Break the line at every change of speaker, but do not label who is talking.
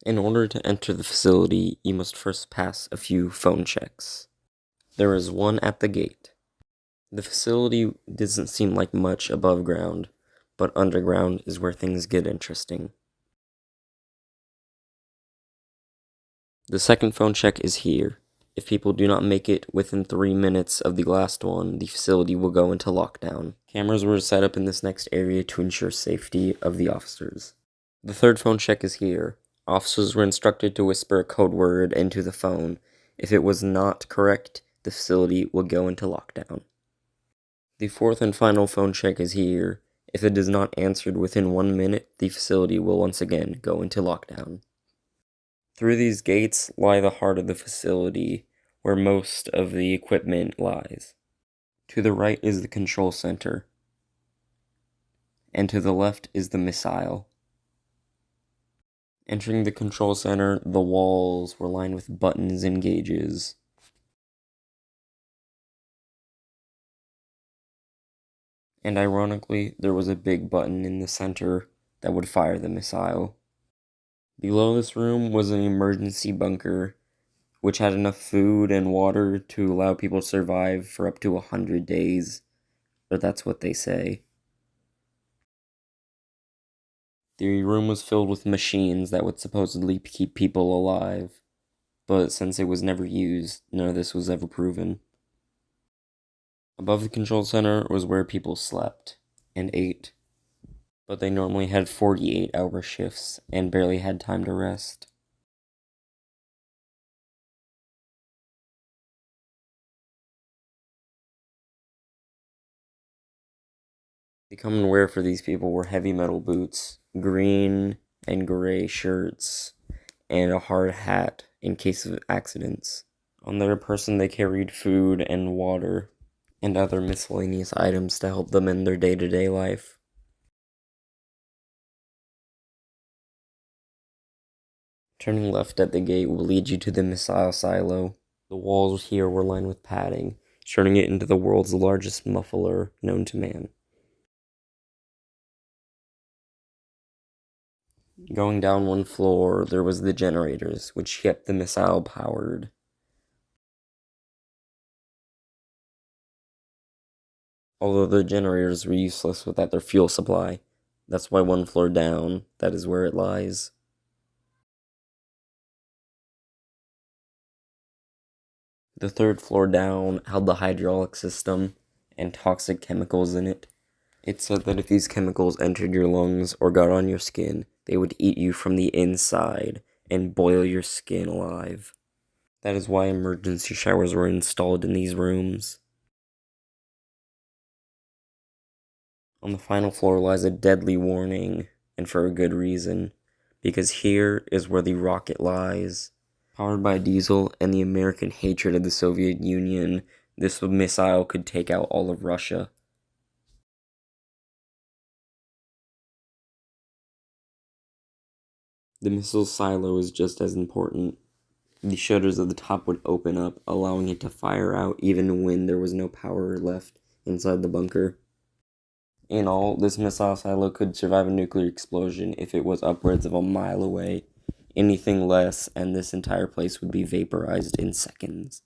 In order to enter the facility, you must first pass a few phone checks. There is one at the gate. The facility doesn't seem like much above ground, but underground is where things get interesting. The second phone check is here. If people do not make it within 3 minutes of the last one, the facility will go into lockdown. Cameras were set up in this next area to ensure safety of the officers. The third phone check is here. Officers were instructed to whisper a code word into the phone. If it was not correct, the facility will go into lockdown. The fourth and final phone check is here. If it is not answered within 1 minute, the facility will once again go into lockdown. Through these gates lie the heart of the facility, where most of the equipment lies. To the right is the control center, and to the left is the missile. Entering the control center, the walls were lined with buttons and gauges. And ironically, there was a big button in the center that would fire the missile. Below this room was an emergency bunker, which had enough food and water to allow people to survive for up to 100 days, or that's what they say. The room was filled with machines that would supposedly keep people alive, but since it was never used, none of this was ever proven. Above the control center was where people slept and ate, but they normally had 48-hour shifts and barely had time to rest. The common wear for these people were heavy metal boots, green and gray shirts, and a hard hat in case of accidents. On their person, they carried food and water and other miscellaneous items to help them in their day-to-day life. Turning left at the gate will lead you to the missile silo. The walls here were lined with padding, turning it into the world's largest muffler known to man. Going down one floor, there was the generators, which kept the missile powered. Although the generators were useless without their fuel supply. That's why one floor down, that is where it lies. The third floor down held the hydraulic system and toxic chemicals in it. It said that if these chemicals entered your lungs or got on your skin, they would eat you from the inside and boil your skin alive. That is why emergency showers were installed in these rooms. On the final floor lies a deadly warning, and for a good reason, because here is where the rocket lies. Powered by diesel and the American hatred of the Soviet Union, this missile could take out all of Russia. The missile silo is just as important. The shutters at the top would open up, allowing it to fire out even when there was no power left inside the bunker. In all, this missile silo could survive a nuclear explosion if it was upwards of a mile away. Anything less, and this entire place would be vaporized in seconds.